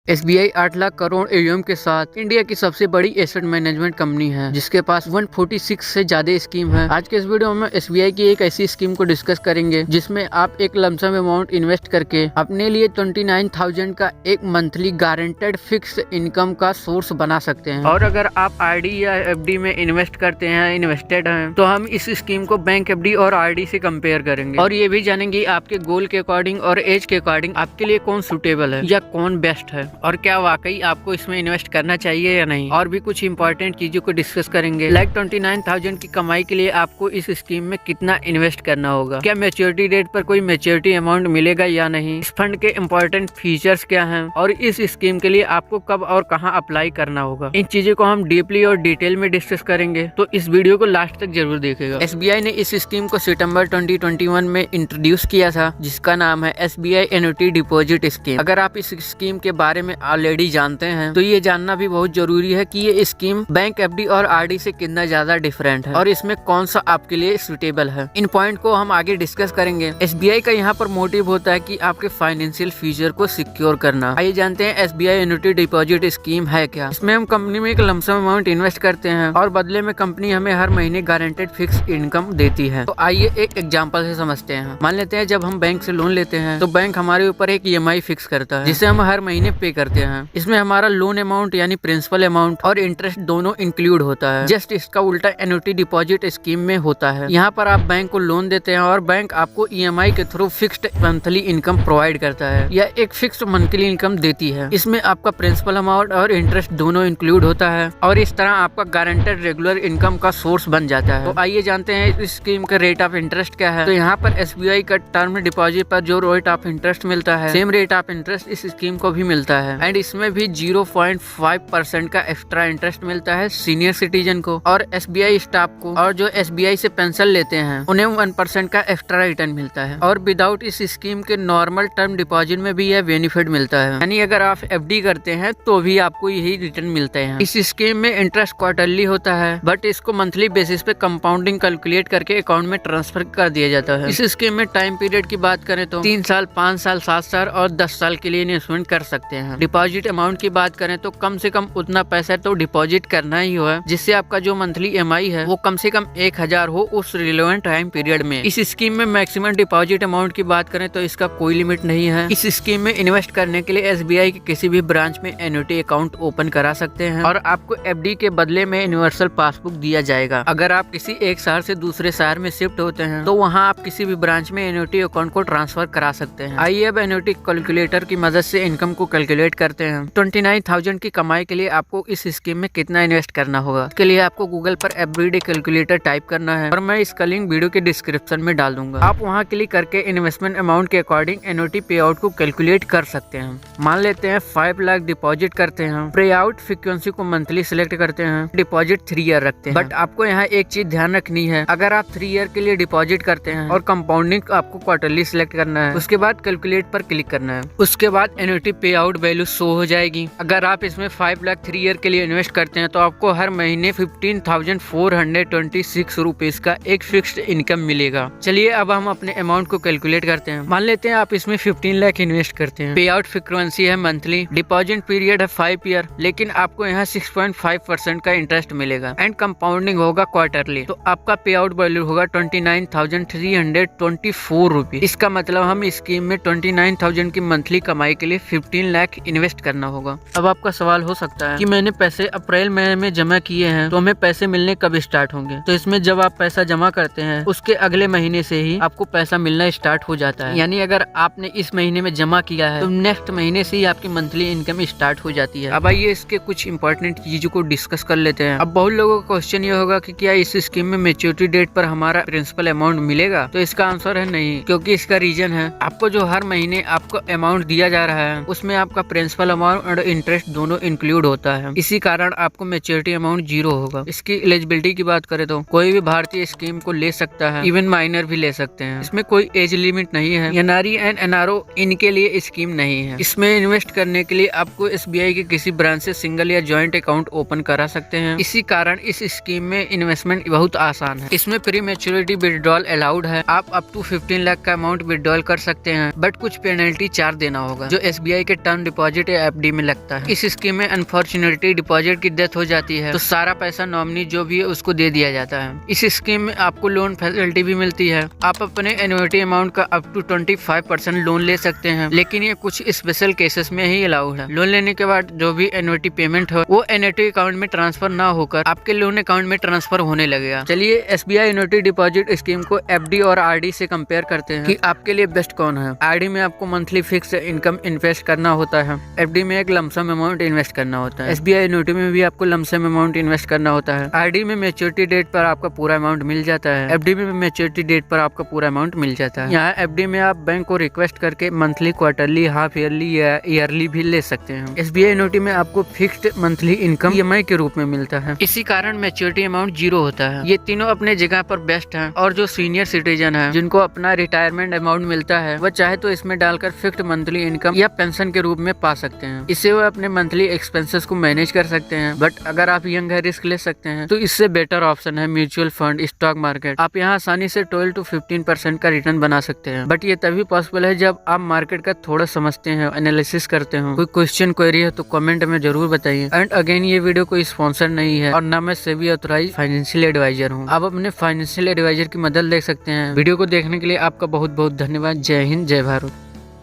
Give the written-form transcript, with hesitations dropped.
SBI 8 lakh crore AUM के साथ India की सबसे बड़ी एसेट मैनेजमेंट कंपनी है, जिसके पास 146 से ज्यादा स्कीम है। आज के इस वीडियो में SBI की एक ऐसी स्कीम को डिस्कस करेंगे जिसमें आप एक लमसम अमाउंट इन्वेस्ट करके अपने लिए 29,000 का एक मंथली गारंटेड फिक्स इनकम का सोर्स बना सकते हैं। और अगर आप RD या FD में इन्वेस्ट करते हैं, इन्वेस्टेड हैं, तो हम इस स्कीम को बैंक FD और RD से कंपेयर करेंगे और ये भी जानेंगे आपके गोल के अकॉर्डिंग और एज के अकॉर्डिंग आपके लिए कौन सुटेबल है या कौन बेस्ट है और क्या वाकई आपको इसमें इन्वेस्ट करना चाहिए या नहीं। और भी कुछ इंपॉर्टेंट चीजों को डिस्कस करेंगे, लाइक 29,000 की कमाई के लिए आपको इस स्कीम में कितना इन्वेस्ट करना होगा, क्या मैच्योरिटी डेट पर कोई मैच्योरिटी अमाउंट मिलेगा या नहीं, इस फंड के इंपॉर्टेंट फीचर्स क्या हैं और इस स्कीम के लिए आपको कब और कहां अप्लाई करना होगा। इन चीजों को हम डीपली और डिटेल में डिस्कस करेंगे, तो इस वीडियो को लास्ट तक जरूर देखेगा। SBI ने इस स्कीम को सितंबर 2021 में इंट्रोड्यूस किया था, जिसका नाम है SBI एन्युटी डिपॉजिट स्कीम। अगर आप इस स्कीम के बारे में ऑलरेडी जानते हैं तो ये जानना भी बहुत जरूरी है कि ये स्कीम बैंक FD और RD से कितना ज्यादा डिफरेंट है और इसमें कौन सा आपके लिए सुटेबल है। इन पॉइंट को हम आगे डिस्कस करेंगे। SBI का यहाँ पर मोटिव होता है कि आपके फाइनेंशियल फ्यूचर को सिक्योर करना। आइए जानते हैं SBI एन्युटी डिपॉजिट स्कीम है क्या। इसमें हम कंपनी में एक लमसम अमाउंट इन्वेस्ट करते हैं और बदले में कंपनी हमें हर महीने गारंटेड फिक्स इनकम देती है। तो आइए एक एग्जाम्पल से समझते हैं। मान लेते हैं जब हम बैंक से लोन लेते हैं तो बैंक हमारे ऊपर एक EMI फिक्स करता है, जिसे हम हर महीने पे करते हैं। इसमें हमारा लोन अमाउंट यानी प्रिंसिपल अमाउंट और इंटरेस्ट दोनों इंक्लूड होता है। जस्ट इसका उल्टा एन्युटी डिपॉजिट स्कीम में होता है। यहाँ पर आप बैंक को लोन देते हैं और बैंक आपको EMI के through fixed monthly income provide करता है या एक फिक्स्ड मंथली इनकम देती है। इसमें आपका प्रिंसिपल अमाउंट और इंटरेस्ट दोनों इंक्लूड होता है और इस तरह आपका गारंटेड रेगुलर इनकम का सोर्स बन जाता है। तो आइए जानते हैं इस स्कीम का रेट ऑफ इंटरेस्ट क्या है। तो यहाँ पर SBI का टर्म डिपॉजिट पर जो रेट ऑफ इंटरेस्ट मिलता है, सेम रेट ऑफ इंटरेस्ट इस स्कीम को भी मिलता है एंड इसमें भी 0.5% का एक्स्ट्रा इंटरेस्ट मिलता है सीनियर सिटीजन को और SBI स्टाफ को, और जो SBI से पेंशन लेते हैं उन्हें 1% का एक्स्ट्रा रिटर्न मिलता है। और विदाउट इस स्कीम के नॉर्मल टर्म डिपॉजिट में भी यह बेनिफिट मिलता है, यानी अगर आप FD करते हैं तो भी आपको यही रिटर्न मिलते हैं। इस स्कीम में इंटरेस्ट क्वार्टरली होता है, बट इसको मंथली बेसिस पे कंपाउंडिंग कैलकुलेट करके अकाउंट में ट्रांसफर कर दिया जाता है। इस स्कीम में टाइम पीरियड की बात करें तो 3 साल, 5 साल, 7 साल और 10 साल के लिए इन्वेस्टमेंट कर सकते हैं। डिपॉजिट अमाउंट की बात करें तो कम से कम उतना पैसा तो डिपॉजिट करना ही हो, जिससे आपका जो मंथली EMI है वो कम से कम 1,000 हो उस रिलेवेंट टाइम पीरियड में। इस स्कीम में मैक्सिमम डिपॉजिट अमाउंट की बात करें तो इसका कोई लिमिट नहीं है। इस स्कीम में इन्वेस्ट करने के लिए SBI के किसी भी ब्रांच में एन्युटी अकाउंट ओपन करा सकते हैं और आपको FD के बदले में यूनिवर्सल पासबुक दिया जाएगा। अगर आप किसी एक शहर से दूसरे शहर में शिफ्ट होते हैं तो वहाँ आप किसी भी ब्रांच में एन्युटी अकाउंट को ट्रांसफर करा सकते हैं। आइए अब एन्युटी कैलकुलेटर की मदद से इनकम को कैलकुलेट करते हैं। 29,000 की कमाई के लिए आपको इस स्कीम में कितना इन्वेस्ट करना होगा। इसके लिए आपको गूगल पर एवरीडे कैलकुलेटर टाइप करना है और मैं इसका लिंक वीडियो के डिस्क्रिप्शन में डाल दूंगा। आप वहां क्लिक करके इन्वेस्टमेंट अमाउंट के अकॉर्डिंग एन्युटी पे आउट को कैलकुलेट कर सकते हैं। मान लेते हैं 5 लाख डिपॉजिट करते हैं, पे आउट फ्रीक्वेंसी को मंथली सिलेक्ट करते हैं, डिपॉजिट 3 ईयर रखते हैं। बट आपको यहाँ एक चीज ध्यान रखनी है, अगर आप 3 ईयर के लिए डिपॉजिट करते हैं और कंपाउंडिंग आपको क्वार्टरली सिलेक्ट करना है, उसके बाद कैलकुलेट पर क्लिक करना है। उसके बाद एन्युटी पे आउट वैल्यू शो हो जाएगी। अगर आप इसमें 5 लाख 3 ईयर के लिए इन्वेस्ट करते हैं तो आपको हर महीने 15,426 रुपीज का एक फिक्स्ड इनकम मिलेगा। चलिए अब हम अपने अमाउंट को कैलकुलेट करते हैं। मान लेते हैं आप इसमें 15 लाख इन्वेस्ट करते हैं, पे आउट फ्रीक्वेंसी है मंथली, डिपॉजिट पीरियड है 5 ईयर, लेकिन आपको यहाँ 6.5% का इंटरेस्ट मिलेगा एंड कंपाउंडिंग होगा क्वार्टरली। तो आपका पे आउट वैल्यू होगा 29,324 रुपीज। इसका मतलब हम स्कीम में 29,000 की मंथली कमाई के लिए 15 लाख इन्वेस्ट करना होगा। अब आपका सवाल हो सकता है कि मैंने पैसे अप्रैल महीने में जमा किए हैं तो हमें पैसे मिलने कब स्टार्ट होंगे। तो इसमें जब आप पैसा जमा करते हैं उसके अगले महीने से ही आपको पैसा मिलना स्टार्ट हो जाता है, यानी अगर आपने इस महीने में जमा किया है तो नेक्स्ट महीने से ही आपकी मंथली इनकम स्टार्ट हो जाती है। अब आइए इसके कुछ इंपॉर्टेंट चीजों को डिस्कस कर लेते हैं। अब बहुत लोगों का क्वेश्चन ये होगा कि क्या इस स्कीम में मैच्योरिटी डेट पर हमारा प्रिंसिपल अमाउंट मिलेगा। तो इसका आंसर है नहीं, क्योंकि इसका रीजन है आपको जो हर महीने आपको अमाउंट दिया जा रहा है उसमें आपका प्रिंसिपल अमाउंट और इंटरेस्ट दोनों इंक्लूड होता है। इसी कारण आपको मैच्योरिटी अमाउंट 0 होगा। इसकी एलिजिबिलिटी की बात करें तो कोई भी भारतीय स्कीम को ले सकता है, इवन माइनर भी ले सकते हैं। इसमें कोई एज लिमिट नहीं है। NRE एंड NRO इनके लिए स्कीम नहीं है। इसमें इन्वेस्ट करने के लिए आपको SBI के किसी ब्रांच से सिंगल या ज्वाइंट अकाउंट ओपन करा सकते हैं। इसी कारण इस स्कीम में इन्वेस्टमेंट बहुत आसान है। इसमें प्री मैच्योरिटी विड्रॉल अलाउड है। आप अप टू 15 लाख का अमाउंट विड्रॉल कर सकते हैं, बट कुछ पेनल्टी चार्ज देना होगा जो SBI के टर्म डिपॉजिट या FD में लगता है। इस स्कीम में अनफॉर्चुनेटली डिपॉजिट की डेथ हो जाती है तो सारा पैसा नॉमिनी जो भी है उसको दे दिया जाता है। इस स्कीम में आपको लोन फैसिलिटी भी मिलती है। आप अपने एन्युटी अमाउंट का अप टू 25% लोन ले सकते हैं, लेकिन ये कुछ स्पेशल केसेस में ही अलाउड है। लोन लेने के बाद जो भी एन्युटी पेमेंट हो वो एन्युटी अकाउंट में ट्रांसफर ना होकर आपके लोन अकाउंट में ट्रांसफर होने लगेगा। चलिए SBI एन्युटी डिपॉजिट स्कीम को FD और RD से कंपेयर करते हैं कि आपके लिए बेस्ट कौन है। RD में आपको मंथली फिक्स इनकम इन्वेस्ट करना होता है। FD में एक लमसम अमाउंट इन्वेस्ट करना होता है। SBI एन्युटी में भी आपको लमसम अमाउंट इन्वेस्ट करना होता है। RD में मैच्योरिटी डेट पर आपका पूरा अमाउंट मिल जाता है। FD में मैच्योरिटी डेट पर आपका पूरा अमाउंट मिल जाता है। यहाँ FD में आप बैंक को रिक्वेस्ट करके मंथली, क्वार्टरली, हाफ ईयरली या ईयरली भी ले सकते हैं। SBI एन्युटी में आपको फिक्स्ड मंथली इनकम EMI के रूप में मिलता है। इसी कारण मैच्योरिटी अमाउंट 0 होता है। ये तीनों अपने जगह पर बेस्ट हैं और जो सीनियर सिटीजन है जिनको अपना रिटायरमेंट अमाउंट मिलता है वह चाहे तो इसमें डालकर फिक्स्ड मंथली इनकम या पेंशन के रूप में पा सकते हैं। इससे वो अपने मंथली एक्सपेंसेस को मैनेज कर सकते हैं। बट अगर आप यंग है, रिस्क ले सकते हैं तो इससे बेटर ऑप्शन है म्यूचुअल फंड, स्टॉक मार्केट। आप यहाँ आसानी से 12 to 15% का रिटर्न बना सकते हैं। बट ये तभी पॉसिबल है जब आप मार्केट का थोड़ा समझते हैं, एनालिसिस करते हो। कोई क्वेश्चन, क्वेरी है तो कमेंट में जरूर बताइए। एंड अगेन, ये वीडियो कोई स्पॉन्सर नहीं है और ना मैं सेबी ऑथराइज्ड फाइनेंशियल एडवाइजर हूँ। आप अपने फाइनेंशियल एडवाइजर की मदद ले सकते हैं। वीडियो को देखने के लिए आपका बहुत बहुत धन्यवाद। जय हिंद, जय भारत।